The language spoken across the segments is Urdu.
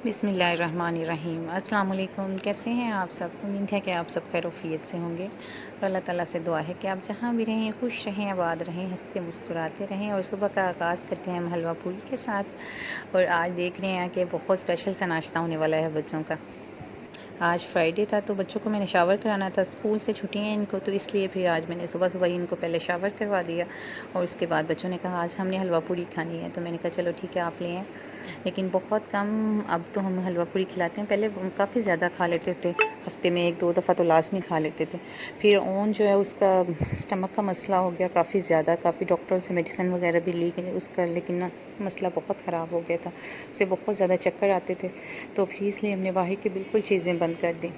بسم اللہ الرحمن الرحیم۔ السلام علیکم، کیسے ہیں آپ سب؟ امید ہے کہ آپ سب خیر و عافیت سے ہوں گے، اور اللہ تعالیٰ سے دعا ہے کہ آپ جہاں بھی رہیں خوش رہیں، آباد رہیں، ہنستے مسکراتے رہیں۔ اور صبح کا آغاز کرتے ہیں ہم حلوہ پوری کے ساتھ، اور آج دیکھ رہے ہیں کہ بہت اسپیشل سا ناشتہ ہونے والا ہے بچوں کا۔ آج فرائیڈے تھا تو بچوں کو میں نے شاور کرانا تھا، اسکول سے چھٹی ہیں ان کو، تو اس لیے پھر آج میں نے صبح صبح ہی ان کو پہلے شاور کروا دیا، اور اس کے بعد بچوں نے کہا آج ہم نے حلوہ پوری کھانی ہے، تو میں نے کہا چلو ٹھیک ہے آپ لے آئیں، لیکن بہت کم اب تو ہم حلوہ پوری کھلاتے ہیں، پہلے کافی زیادہ کھا لیتے تھے، ہفتے میں 1-2 دفعہ تو لازمی کھا لیتے تھے۔ پھر اون جو ہے اس کا اسٹمک کا مسئلہ ہو گیا کافی زیادہ، کافی ڈاکٹر سے میڈیسن وغیرہ بھی لی گئی اس کا، لیکن نا مسئلہ بہت خراب ہو گیا تھا، اسے بہت زیادہ چکر آتے تھے، تو پھر اس لیے ہم نے باہر کی بالکل چیزیں بند کر دیں۔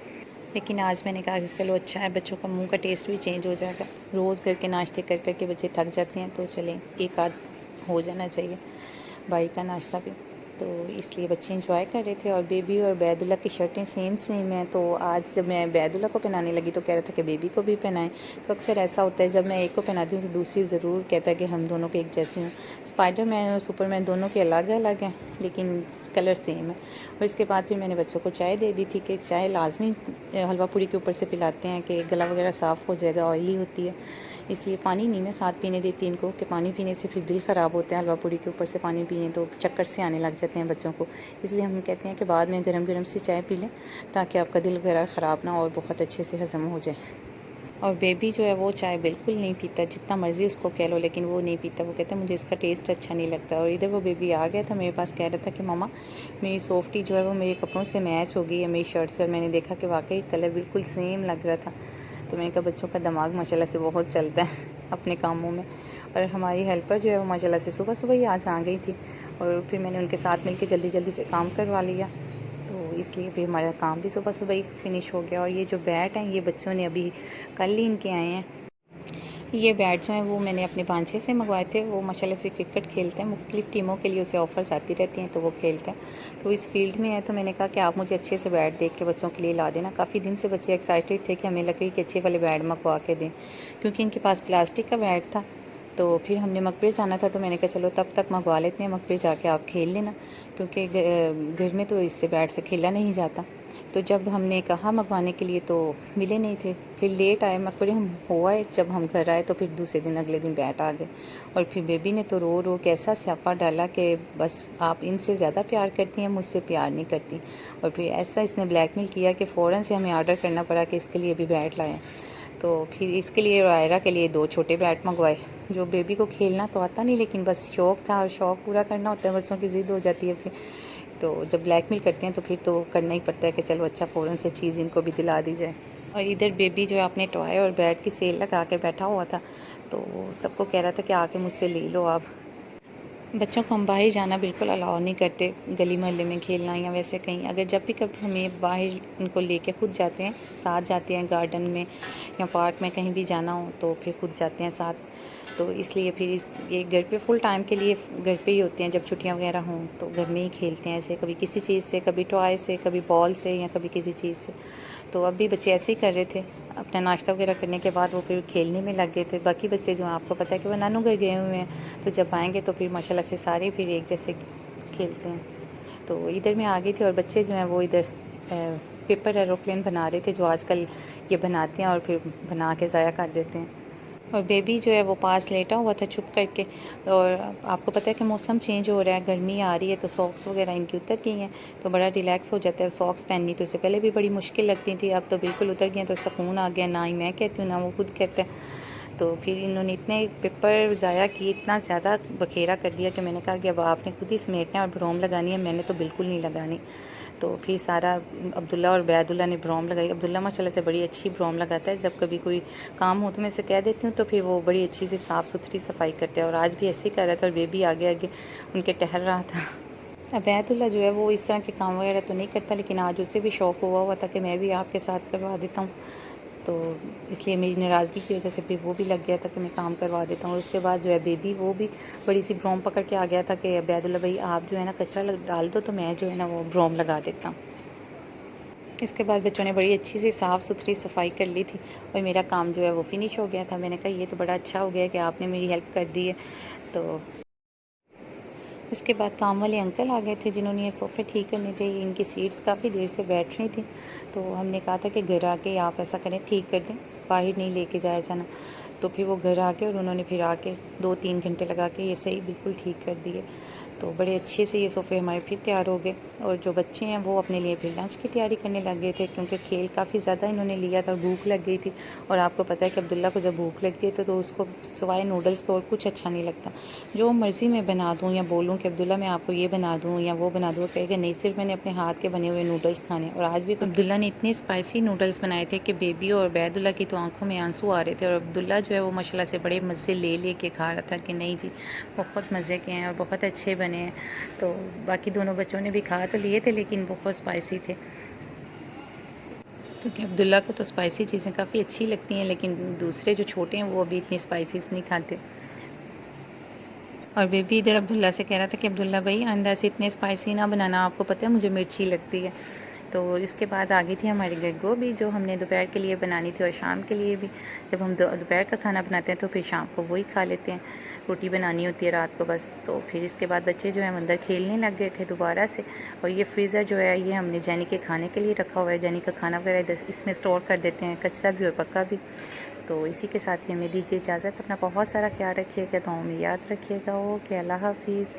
لیکن آج میں نے کہا کہ چلو اچھا ہے، بچوں کا منہ کا ٹیسٹ بھی چینج ہو جائے گا، روز گھر کے ناشتے کر کر کے بچے تھک جاتے ہیں، تو چلیں ایک آدھ ہو جانا چاہیے باہر کا ناشتہ بھی، تو اس لیے بچے انجوائے کر رہے تھے۔ اور بیبی اور بید اللہ کی شرٹیں سیم ہیں، تو آج جب میں بید اللہ کو پہنانے لگی تو کہہ رہا تھا کہ بیبی کو بھی پہنائیں، تو اکثر ایسا ہوتا ہے جب میں ایک کو پہناتی ہوں تو دوسری ضرور کہتا ہے کہ ہم دونوں کے ایک جیسے ہوں۔ اسپائڈر مین اور سپر مین دونوں کے الگ الگ ہیں لیکن کلر سیم ہے۔ اور اس کے بعد پھر میں نے بچوں کو چائے دے دی تھی کہ چائے لازمی حلوہ پوری کے اوپر سے پلاتے ہیں کہ گلا وغیرہ صاف ہو جائے گا، آئلی ہوتی ہے، اس لیے پانی نہیں میں ساتھ پینے دیتی ان کو، کہ پانی پینے سے پھر دل خراب ہوتا ہے، حلوہ پوری کے اوپر سے پانی پینے تو چکر سے آنے لگ جاتے ہیں بچوں کو، اس لیے ہم کہتے ہیں کہ بعد میں گرم گرم سے چائے پی لیں تاکہ آپ کا دل وغیرہ خراب نہ ہو اور بہت اچھے سے ہضم ہو جائے۔ اور بیبی جو ہے وہ چائے بالکل نہیں پیتا، جتنا مرضی اس کو کہہ لو لیکن وہ نہیں پیتا، وہ کہتا ہے مجھے اس کا ٹیسٹ اچھا نہیں لگتا۔ اور ادھر وہ بیبی آ گیا تھا میرے پاس، کہہ رہا تھا کہ ماما میری سافٹی جو ہے وہ میرے کپڑوں سے میچ ہو گئی ہے، میری شرٹ سے، اور میں نے دیکھا کہ واقعی کلر بالکل سیم لگ رہا تھا، تو میں نے کہا بچوں کا دماغ ماشاءاللہ سے بہت چلتا ہے اپنے کاموں میں۔ اور ہماری ہیلپر جو ہے وہ ماشاءاللہ سے صبح صبح ہی آج آ گئی تھی، اور پھر میں نے ان کے ساتھ مل کے جلدی جلدی سے کام کروا لیا، تو اس لیے پھر ہمارا کام بھی صبح صبح ہی فنش ہو گیا۔ اور یہ جو بیٹ ہیں یہ بچوں نے ابھی کل ہی ان کے آئے ہیں، یہ بیٹ جو ہیں وہ میں نے اپنے بانجھے سے منگوائے تھے، وہ ماشاءاللہ سے کرکٹ کھیلتے ہیں، مختلف ٹیموں کے لیے اسے آفرز آتی رہتی ہیں تو وہ کھیلتے ہیں، تو اس فیلڈ میں ہے، تو میں نے کہا کہ آپ مجھے اچھے سے بیٹ دیکھ کے بچوں کے لیے لا دینا۔ کافی دن سے بچے ایکسائٹیڈ تھے کہ ہمیں لکڑی کے اچھے والے بیٹ منگوا کے دیں، کیونکہ ان کے پاس پلاسٹک کا بیٹ تھا، تو پھر ہم نے مقبرے جانا تھا تو میں نے کہا چلو تب تک منگوا لیتے ہیں، مقبرے جا کے آپ کھیل لینا، کیونکہ گھر میں تو اس سے بیٹ سے کھیلا نہیں جاتا۔ تو جب ہم نے کہا منگوانے کے لیے تو ملے نہیں تھے، پھر لیٹ آئے مقبرے ہم ہو آئے، جب ہم گھر آئے تو پھر دوسرے دن اگلے دن بیٹ آ گئے، اور پھر بیبی نے تو رو رو کے ایسا سیاپا ڈالا کہ بس آپ ان سے زیادہ پیار کرتی ہیں، مجھ سے پیار نہیں کرتی، اور پھر ایسا اس نے بلیک میل کیا کہ فوراً سے ہمیں آرڈر کرنا پڑا کہ اس کے لیے بھی بیٹ لائیں، تو پھر اس کے لیے رائرہ کے لیے 2 چھوٹے بیٹ منگوائے، جو بیبی کو کھیلنا تو آتا نہیں لیکن بس شوق تھا، اور شوق پورا کرنا ہوتا ہے، بچوں کی ضد ہو جاتی ہے پھر، تو جب بلیک میل کرتے ہیں تو پھر تو کرنا ہی پڑتا ہے کہ چلو اچھا فوراً سے چیز ان کو بھی دلا دی جائے۔ اور ادھر بیبی جو ہے اپنے ٹوائے اور بیٹ کی سیل لگا کے بیٹھا ہوا تھا، تو سب کو کہہ رہا تھا کہ آ کے مجھ سے لے لو آپ۔ بچوں کو ہم باہر جانا بالکل الاؤ نہیں کرتے، گلی محلے میں کھیلنا یا ویسے کہیں، اگر جب بھی کبھی ہمیں باہر ان کو لے کے خود جاتے ہیں، ساتھ جاتے ہیں گارڈن میں یا پارک میں کہیں بھی جانا ہو تو پھر خود جاتے ہیں ساتھ، تو اس لیے پھر یہ گھر پہ فل ٹائم کے لیے گھر پہ ہی ہوتے ہیں، جب چھٹیاں وغیرہ ہوں تو گھر میں ہی کھیلتے ہیں، ایسے کبھی کسی چیز سے، کبھی ٹوائے سے، کبھی بال سے یا کبھی کسی چیز سے، تو اب بھی بچے ایسے ہی کر رہے تھے، اپنا ناشتہ وغیرہ کرنے کے بعد وہ پھر کھیلنے میں لگ گئے تھے۔ باقی بچے جو ہیں آپ کو پتہ ہے کہ وہ نانو گھر گئے ہوئے ہیں، تو جب آئیں گے تو پھر ماشاءاللہ سے سارے پھر ایک جیسے کھیلتے ہیں، تو ادھر میں آ گئی تھی، اور بچے جو ہیں وہ ادھر پیپر ایروپلین بنا رہے تھے، جو آج کل یہ بناتے ہیں اور پھر بنا کے ضائع کر دیتے ہیں، اور بیبی جو ہے وہ پاس لیٹا ہوا تھا چھپ کر کے، اور آپ کو پتہ ہے کہ موسم چینج ہو رہا ہے، گرمی آ رہی ہے، تو ساکس وغیرہ ان کی اتر گئی ہیں، تو بڑا ریلیکس ہو جاتا ہے ساکس پہننی، تو اس سے پہلے بھی بڑی مشکل لگتی تھی، اب تو بالکل اتر گئی ہیں، تو سکون آ گیا، نہ ہی میں کہتی ہوں نہ وہ خود کہتے ہیں، تو پھر انہوں نے اتنے پیپر ضائع کیے، اتنا زیادہ بکھیرا کر دیا کہ میں نے کہا کہ اب آپ نے خود ہی سمیٹنا ہے اور بروم لگانی ہے، میں نے تو بالکل نہیں لگانی، تو پھر سارا عبداللہ اور بیعت اللہ نے بروم لگائی، عبداللہ ماشاءاللہ سے بڑی اچھی بروم لگاتا ہے، جب کبھی کوئی کام ہو تو میں اسے کہہ دیتی ہوں تو پھر وہ بڑی اچھی سی صاف ستھری صفائی کرتے ہیں، اور آج بھی ایسے ہی کر رہا تھا، اور بیبی آگے آگے ان کے ٹہل رہا تھا۔ بیعت اللہ جو ہے وہ اس طرح کے کام وغیرہ تو نہیں کرتا، لیکن آج اسے بھی شوق ہوا تھا کہ میں بھی آپ کے ساتھ کروا دیتا ہوں، تو اس لیے میری ناراضگی کی وجہ سے پھر وہ بھی لگ گیا تھا کہ میں کام کروا دیتا ہوں، اور اس کے بعد جو ہے بیبی وہ بھی بڑی سی بروم پکڑ کے آ گیا تھا کہ بیعت اللہ بھائی آپ جو ہے نا کچرا ڈال دو تو میں جو ہے نا وہ بروم لگا دیتا ہوں۔ اس کے بعد بچوں نے بڑی اچھی سی صاف ستھری صفائی کر لی تھی، اور میرا کام جو ہے وہ فنش ہو گیا تھا، میں نے کہا یہ تو بڑا اچھا ہو گیا کہ آپ نے میری ہیلپ کر دی ہے، تو اس کے بعد کام والے انکل آ گئے تھے جنہوں نے یہ صوفے ٹھیک کرنے تھے. ان کی سیٹس کافی دیر سے بیٹھ رہی تھیں، تو ہم نے کہا تھا کہ گھر آ کے آپ ایسا کریں ٹھیک کر دیں، باہر نہیں لے کے جایا جانا. تو پھر وہ گھر آ کے اور انہوں نے پھر آ کے 2-3 گھنٹے لگا کے یہ صحیح بالکل ٹھیک کر دیے. تو بڑے اچھے سے یہ صوفے ہمارے پھر تیار ہو گئے. اور جو بچے ہیں وہ اپنے لیے پھر لنچ کی تیاری کرنے لگ گئے تھے، کیونکہ کھیل کافی زیادہ انہوں نے لیا تھا، بھوک لگ گئی تھی. اور آپ کو پتہ ہے کہ عبداللہ کو جب بھوک لگتی ہے تو اس کو سوائے نوڈلس کو اور کچھ اچھا نہیں لگتا. جو مرضی میں بنا دوں یا بولوں کہ عبداللہ میں آپ کو یہ بنا دوں یا وہ بنا دوں، کہے کہ نہیں، صرف میں نے اپنے ہاتھ کے بنے ہوئے نوڈلس کھانے. اور آج بھی عبداللہ نے اتنے اسپائسی نوڈلس بنائے تھے کہ بیبی اور عبید اللہ کی تو آنکھوں میں آنسو آ رہے تھے. اور عبداللہ جو ہے وہ ماشاءاللہ سے بڑے مزے لے کے کھا رہا تھا کہ نہیں جی بہت مزے کے ہیں اور بہت اچھے بنے ہیں. تو باقی دونوں بچوں نے بھی کھا تو لیے تھے لیکن بہت اسپائسی تھے، کیونکہ عبداللہ کو تو اسپائسی چیزیں کافی اچھی لگتی ہیں، لیکن دوسرے جو چھوٹے ہیں وہ ابھی اتنی اسپائسیز نہیں کھاتے. اور بیبی ادھر عبداللہ سے کہہ رہا تھا کہ عبداللہ بھائی آئندہ سے اتنے اسپائسی نہ بنانا، آپ کو پتہ ہے مجھے مرچی لگتی ہے. تو اس کے بعد آگئی تھی ہماری گوبھی جو ہم نے دوپہر کے لیے بنانی تھی اور شام کے لیے بھی. جب ہم دوپہر کا کھانا بناتے ہیں تو پھر شام کو وہی کھا لیتے ہیں، روٹی بنانی ہوتی ہے رات کو بس. تو پھر اس کے بعد بچے جو ہیں اندر کھیلنے لگ گئے تھے دوبارہ سے. اور یہ فریزر جو ہے یہ ہم نے جینی کے کھانے کے لیے رکھا ہوا ہے، جینی کا کھانا وغیرہ اس میں اسٹور کر دیتے ہیں، کچا بھی اور پکا بھی. تو اسی کے ساتھ ہی ہمیں دیجیے اجازت. اپنا بہت سارا خیال رکھیے گا، دعاؤں میں یاد رکھیے گا. اوکے، اللہ حافظ.